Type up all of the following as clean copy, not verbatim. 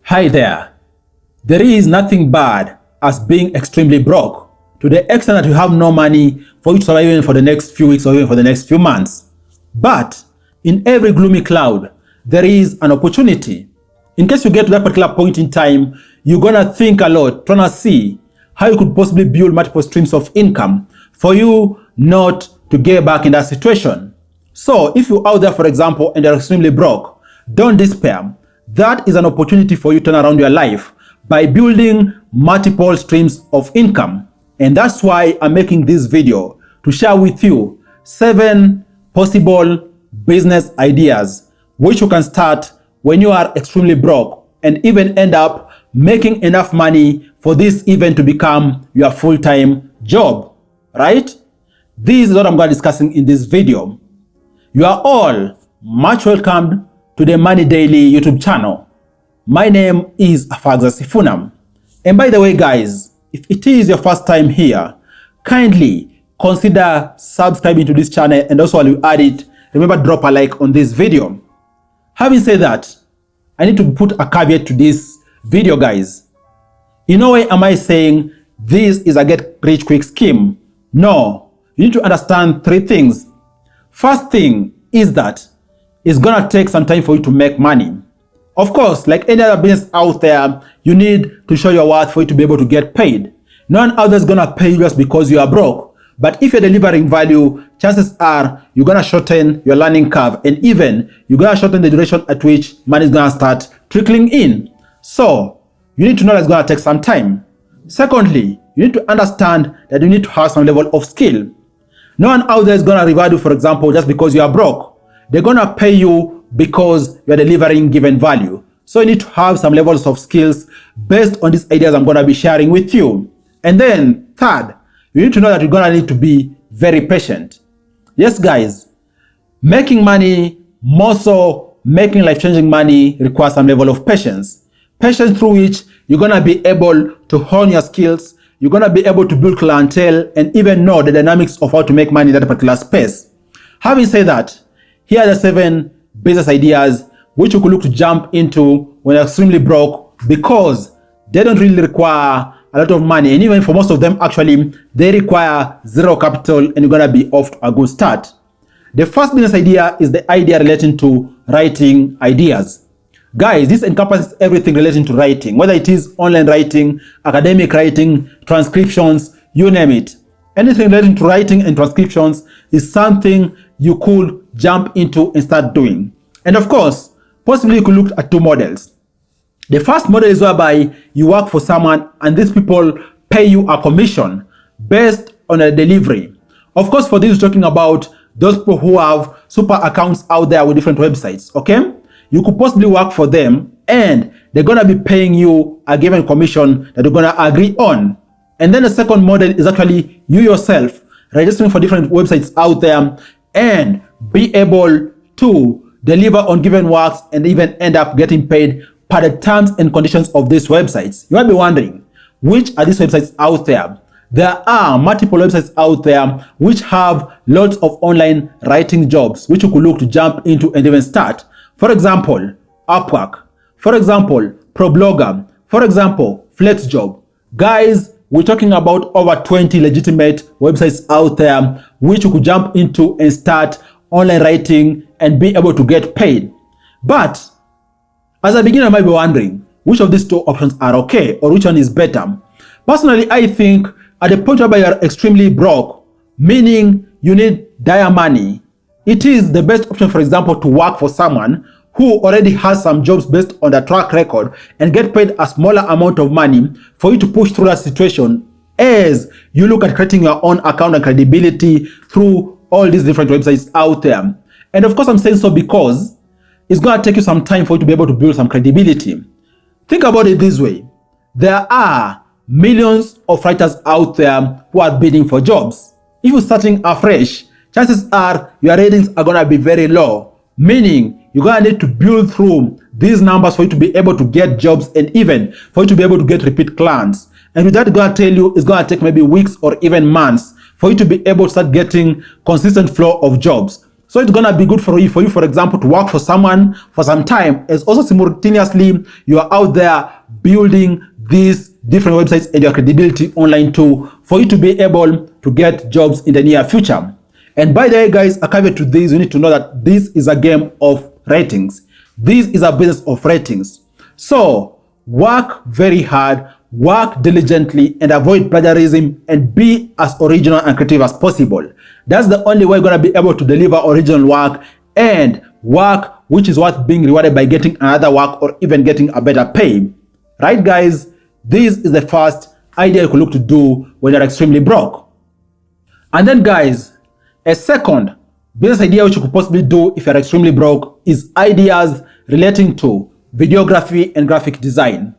Hi there. There is nothing bad as being extremely broke to the extent that you have no money for you to survive even for the next few weeks or even for the next few months. But in every gloomy cloud, there is an opportunity. In case you get to that particular point in time, you're gonna think a lot, trying to see how you could possibly build multiple streams of income for you not to get back in that situation. So if you're out there, for example, and you're extremely broke, don't despair. That is an opportunity for you to turn around your life by building multiple streams of income. And that's why I'm making this video to share with you 7 possible business ideas which you can start when you are extremely broke and even end up making enough money for this even to become your full-time job, right? This is what I'm going to be discussing in this video. You are all much welcomed to the Money Daily YouTube channel. My name is Afagza Sifuna. And by the way, guys, if it is your first time here, kindly consider subscribing to this channel, and also while you add it, remember drop a like on this video. Having said that, I need to put a caveat to this video, guys. In no way am I saying this is a get rich quick scheme. No, you need to understand 3 things. First thing is that it's gonna take some time for you to make money. Of course, like any other business out there, you need to show your worth for you to be able to get paid. No one out there is gonna pay you just because you are broke. But if you're delivering value, chances are you're gonna shorten your learning curve, and even you're gonna shorten the duration at which money is gonna start trickling in. So you need to know that it's gonna take some time. Secondly, you need to understand that you need to have some level of skill. No one out there is gonna reward you, for example, just because you are broke. They're gonna pay you because you're delivering given value. So you need to have some levels of skills based on these ideas I'm gonna be sharing with you. And then third, you need to know that you're gonna need to be very patient. Yes, guys, making money, more so making life-changing money, requires some level of patience. Patience through which you're gonna be able to hone your skills, you're gonna be able to build clientele, and even know the dynamics of how to make money in that particular space. Having said that, here are the 7 business ideas which you could look to jump into when you're extremely broke, because they don't really require a lot of money, and even for most of them actually they require 0 capital, and you're gonna be off to a good start. The first business idea is the idea relating to writing ideas. Guys, this encompasses everything relating to writing, whether it is online writing, academic writing, transcriptions, you name it. Anything relating to writing and transcriptions is something you could jump into and start doing. And of course, possibly you could look at 2 models. The first model is whereby you work for someone and these people pay you a commission based on a delivery. Of course, for this, talking about those people who have super accounts out there with different websites, okay? You could possibly work for them and they're gonna be paying you a given commission that you're gonna agree on. And then the second model is actually you yourself registering for different websites out there and be able to deliver on given works and even end up getting paid per the terms and conditions of these websites. You might be wondering, which are these websites out there? There are multiple websites out there which have lots of online writing jobs which you could look to jump into and even start. For example, Upwork. For example, ProBlogger. For example, FlexJob. Guys, we're talking about over 20 legitimate websites out there which you could jump into and start online writing and be able to get paid. But as a beginner, I might be wondering which of these 2 options are okay or which one is better. Personally, I think at the point where you're extremely broke, meaning you need dire money, it is the best option, for example, to work for someone who already has some jobs based on their track record and get paid a smaller amount of money for you to push through that situation as you look at creating your own account and credibility through all these different websites out there. And of course, I'm saying so because it's going to take you some time for you to be able to build some credibility. Think about it this way. There are millions of writers out there who are bidding for jobs. If you're starting afresh, chances are your ratings are going to be very low, meaning you're going to need to build through these numbers for you to be able to get jobs and even for you to be able to get repeat clients. And with that, I'm going to tell you it's going to take maybe weeks or even months for you to be able to start getting consistent flow of jobs. So it's gonna be good for you, for example, to work for someone for some time, as also simultaneously you are out there building these different websites and your credibility online too, for you to be able to get jobs in the near future. And by the way, guys, a caveat to this, you need to know that this is a game of ratings. This is a business of ratings. So work very hard, work diligently, and avoid plagiarism, and be as original and creative as possible. That's the only way you're going to be able to deliver original work, and work which is worth being rewarded by getting another work or even getting a better pay. Right, guys? This is the first idea you could look to do when you're extremely broke. And then, guys, a second business idea which you could possibly do if you're extremely broke is ideas relating to videography and graphic design.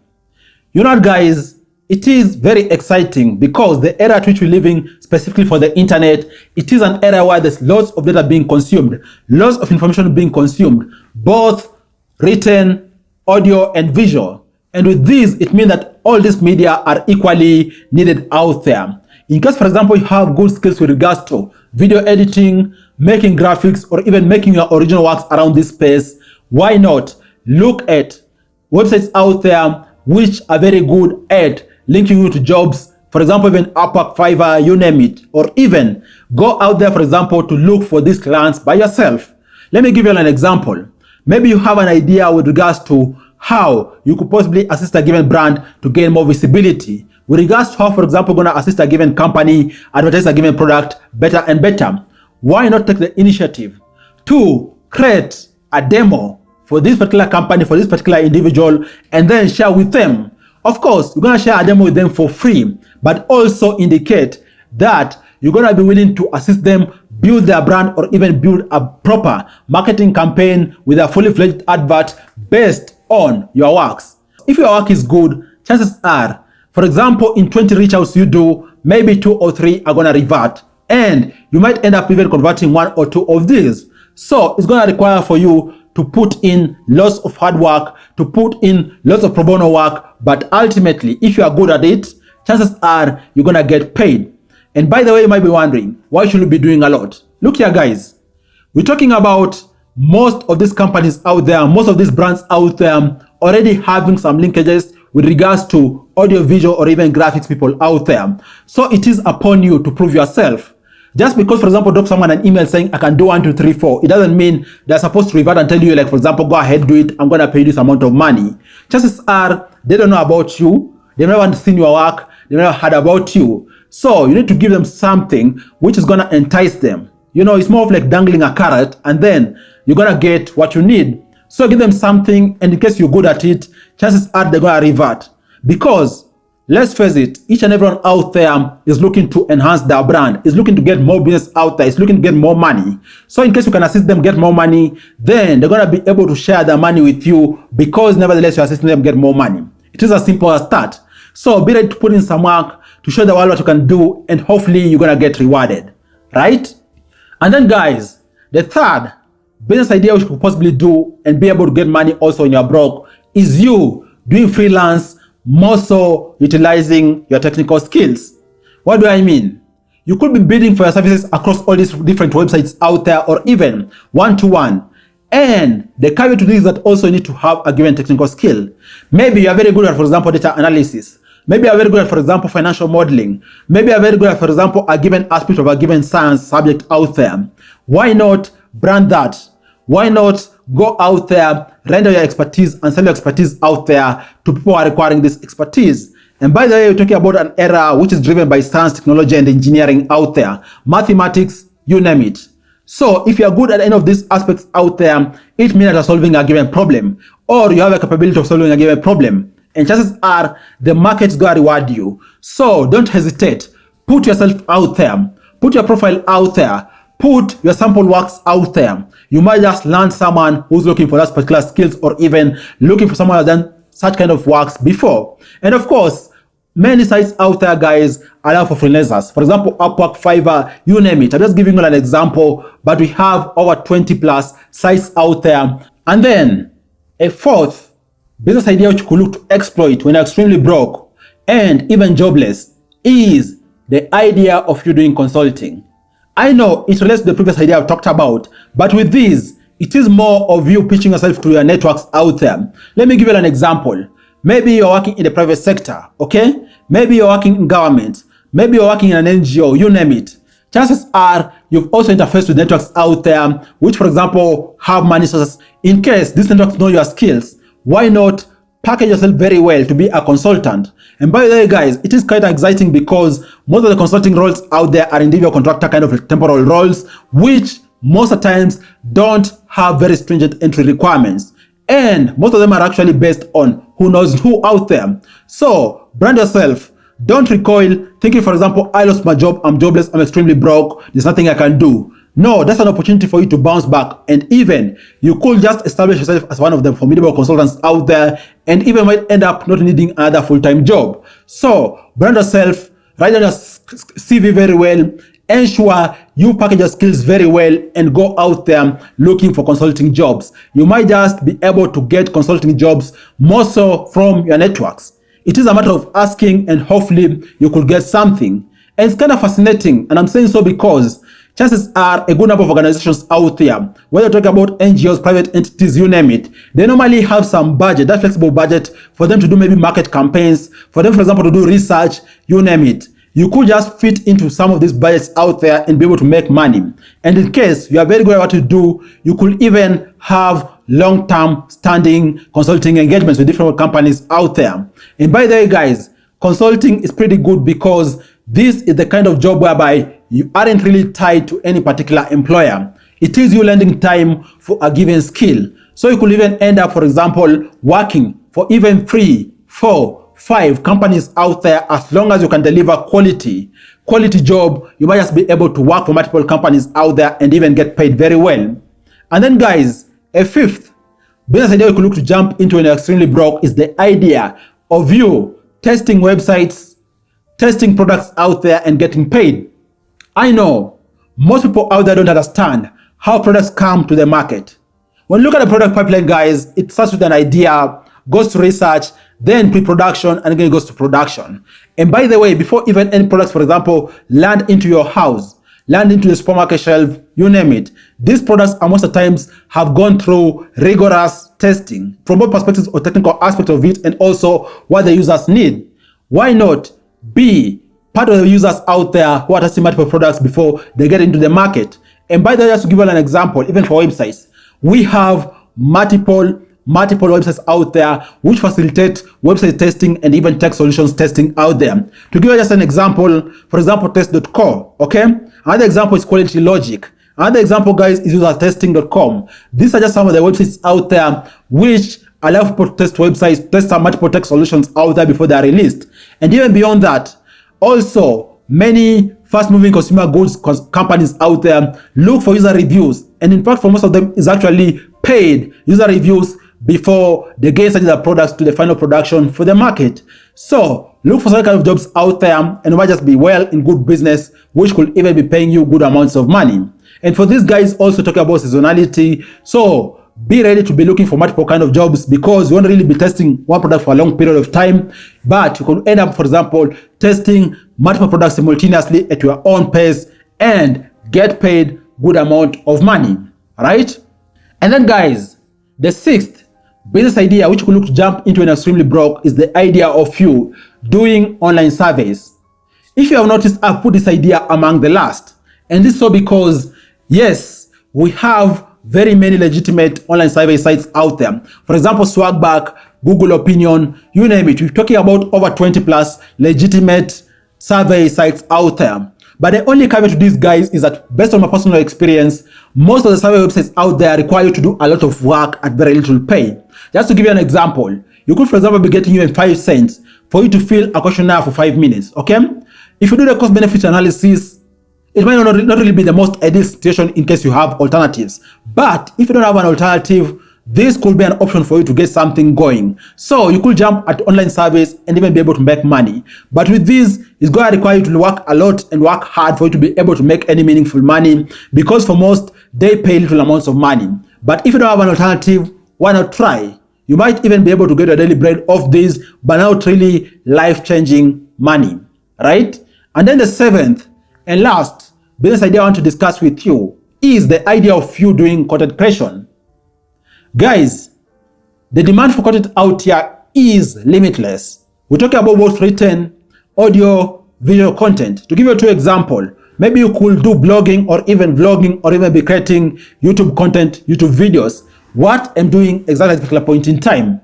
You know what, guys, it is very exciting because the era at which we're living, specifically for the internet, it is an era where there's lots of data being consumed, lots of information being consumed, both written, audio, and visual. And with this, it means that all these media are equally needed out there. In case, for example, you have good skills with regards to video editing, making graphics, or even making your original works around this space, why not look at websites out there which are very good at linking you to jobs, for example, even Upwork, Fiverr, you name it, or even go out there, for example, to look for these clients by yourself. Let me give you an example. Maybe you have an idea with regards to how you could possibly assist a given brand to gain more visibility. With regards to how, for example, you're going to assist a given company advertise a given product better and better. Why not take the initiative to create a demo for this particular company, for this particular individual, and then share with them? Of course, you're going to share a demo with them for free, but also indicate that you're going to be willing to assist them build their brand or even build a proper marketing campaign with a fully fledged advert based on your works. If your work is good, chances are, for example, in 20 reach outs you do, maybe 2 or 3 are going to revert, and you might end up even converting 1 or 2 of these. So it's going to require for you to put in lots of hard work, to put in lots of pro bono work, but ultimately, if you are good at it, chances are you're going to get paid. And by the way, you might be wondering, why should you be doing a lot? Look here, guys. We're talking about most of these companies out there, most of these brands out there already having some linkages with regards to audio, visual, or even graphics people out there. So it is upon you to prove yourself. Just because, for example, drop someone an email saying, I can do 1, 2, 3, 4, it doesn't mean they're supposed to revert and tell you, like, for example, go ahead, do it, I'm going to pay you this amount of money. Chances are they don't know about you, they've never seen your work, they've never heard about you. So you need to give them something which is going to entice them. You know, it's more of like dangling a carrot, and then you're going to get what you need. So give them something, and in case you're good at it, chances are they're going to revert. Because, let's face it, each and everyone out there is looking to enhance their brand, is looking to get more business out there, is looking to get more money. So in case you can assist them get more money, then they're going to be able to share their money with you, because nevertheless you're assisting them get more money. It is as simple as that. So be ready to put in some work to show the world what you can do, and hopefully you're going to get rewarded, right? And then, guys, the third business idea which you could possibly do and be able to get money also when you're broke is you doing freelance, more so utilizing your technical skills. What do I mean? You could be bidding for your services across all these different websites out there, or even one-to-one. And the caveat to this is that also you need to have a given technical skill. Maybe you are very good at, for example, data analysis. Maybe you are very good at, for example, financial modeling. Maybe you are very good at, for example, a given aspect of a given science subject out there. Why not brand that? Why not go out there, render your expertise, and sell your expertise out there to people who are requiring this expertise? And by the way, we're talking about an era which is driven by science, technology, and engineering out there. Mathematics, you name it. So if you're good at any of these aspects out there, it means that you're solving a given problem, or you have a capability of solving a given problem. And chances are the market's going to reward you. So don't hesitate. Put yourself out there. Put your profile out there. Put your sample works out there. You might just land someone who's looking for that particular skills, or even looking for someone who's done such kind of works before. And of course, many sites out there, guys, allow for freelancers. For example, Upwork, Fiverr, you name it. I'm just giving you an example, but we have over 20 plus sites out there. And then a fourth business idea which you could look to exploit when you're extremely broke and even jobless is the idea of you doing consulting. I know it relates to the previous idea I've talked about, but with this, it is more of you pitching yourself to your networks out there. Let me give you an example. Maybe you're working in the private sector, okay? Maybe you're working in government. Maybe you're working in an NGO, you name it. Chances are you've also interfaced with networks out there, which, for example, have money sources. In case these networks know your skills, why not package yourself very well to be a consultant? And by the way, guys, it is quite exciting because most of the consulting roles out there are individual contractor kind of temporal roles, which most of the times don't have very stringent entry requirements. And most of them are actually based on who knows who out there. So brand yourself. Don't recoil thinking, for example, I lost my job, I'm jobless, I'm extremely broke, there's nothing I can do. No, that's an opportunity for you to bounce back. And even you could just establish yourself as one of the formidable consultants out there, and even might end up not needing another full-time job. So brand yourself, write down your CV very well, ensure you package your skills very well, and go out there looking for consulting jobs. You might just be able to get consulting jobs more so from your networks. It is a matter of asking, and hopefully you could get something. And it's kind of fascinating, and I'm saying so because chances are a good number of organizations out there, whether you're talking about NGOs, private entities, you name it, they normally have some budget, that flexible budget for them to do maybe market campaigns, for them, for example, to do research, you name it. You could just fit into some of these budgets out there and be able to make money. And in case you are very good at what you do, you could even have long-term standing consulting engagements with different companies out there. And by the way, guys, consulting is pretty good because this is the kind of job whereby you aren't really tied to any particular employer. It is you lending time for a given skill. So you could even end up, for example, working for even 3, 4, 5 companies out there. As long as you can deliver quality job, you might just be able to work for multiple companies out there and even get paid very well. And then, guys, a fifth business idea you could look to jump into when you're extremely broke is the idea of you testing websites, testing products out there and getting paid. I know most people out there don't understand how products come to the market. When you look at the product pipeline, guys, it starts with an idea, goes to research, then pre-production, and again it goes to production. And by the way, before even any products, for example, land into your house, land into the supermarket shelf, you name it, these products are most of the times have gone through rigorous testing from both perspectives or technical aspect of it and also what the users need. Why not be part of the users out there who are testing multiple products before they get into the market? And by the way, just to give you an example, even for websites, we have multiple websites out there which facilitate website testing and even tech solutions testing out there. To give you just an example, for example, test.co, okay? Another example is Quality Logic. Another example, guys, is usertesting.com. These are just some of the websites out there which allow people to test websites, test some multiple tech solutions out there before they are released. And even beyond that, also many fast-moving consumer goods companies out there look for user reviews. And in fact, for most of them, is actually paid user reviews before they get such their products to the final production for the market. So look for some kind of jobs out there and you might just be well in good business, which could even be paying you good amounts of money. And for these guys, also talking about seasonality. So be ready to be looking for multiple kind of jobs because you won't really be testing one product for a long period of time, but you could end up, for example, testing multiple products simultaneously at your own pace and get paid good amount of money, right? And then, guys, the sixth business idea which you could look to jump into when extremely broke is the idea of you doing online surveys. If you have noticed, I've put this idea among the last, and this is so because yes, we have very many legitimate online survey sites out there. For example, Swagback, Google Opinion, you name it. We're talking about over 20 plus legitimate survey sites out there. But the only caveat to these guys is that based on my personal experience, most of the survey websites out there require you to do a lot of work at very little pay. Just to give you an example, you could, for example, be getting even 5 cents for you to fill a questionnaire for 5 minutes, okay? If you do the cost-benefit analysis, it might not really be the most ideal situation in case you have alternatives. But if you don't have an alternative, this could be an option for you to get something going. So you could jump at online surveys and even be able to make money. But with this, it's going to require you to work a lot and work hard for you to be able to make any meaningful money, because for most, they pay little amounts of money. But if you don't have an alternative, why not try? You might even be able to get a daily bread off this, but not really life-changing money, right? And then the seventh and last business idea I want to discuss with you is the idea of you doing content creation. Guys, the demand for content out here is limitless. We're talking about both written, audio, visual content. To give you 2 examples, maybe you could do blogging or even vlogging or even be creating YouTube content, YouTube videos. What I'm doing exactly at a particular point in time.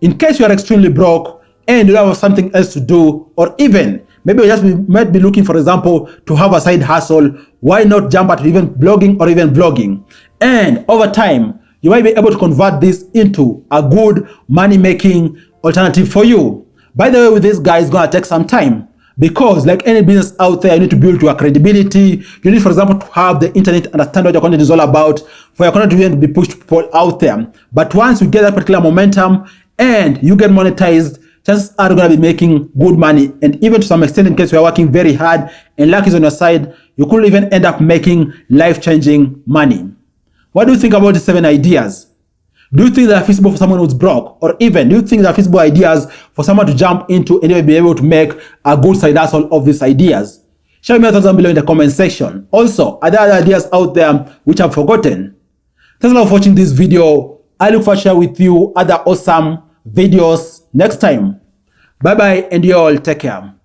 In case you are extremely broke and you don't have something else to do, or even maybe you might be looking, for example, to have a side hustle, why not jump at even blogging or even vlogging? And over time, you might be able to convert this into a good money-making alternative for you. By the way, with this guy, it's going to take some time because like any business out there, you need to build your credibility. You need, for example, to have the internet understand what your content is all about for your content to even be pushed to people out there. But once you get that particular momentum and you get monetized, chances are you're going to be making good money. And even to some extent, in case you are working very hard and luck is on your side, you could even end up making life-changing money. What do you think about the 7 ideas? Do you think they're feasible for someone who's broke? Or even, do you think they're feasible ideas for someone to jump into and be able to make a good side hustle of these ideas? Share me your thoughts down below in the comment section. Also, are there other ideas out there which I've forgotten? Thanks a lot for watching this video. I look forward to share with you other awesome videos next time. Bye bye and you all take care.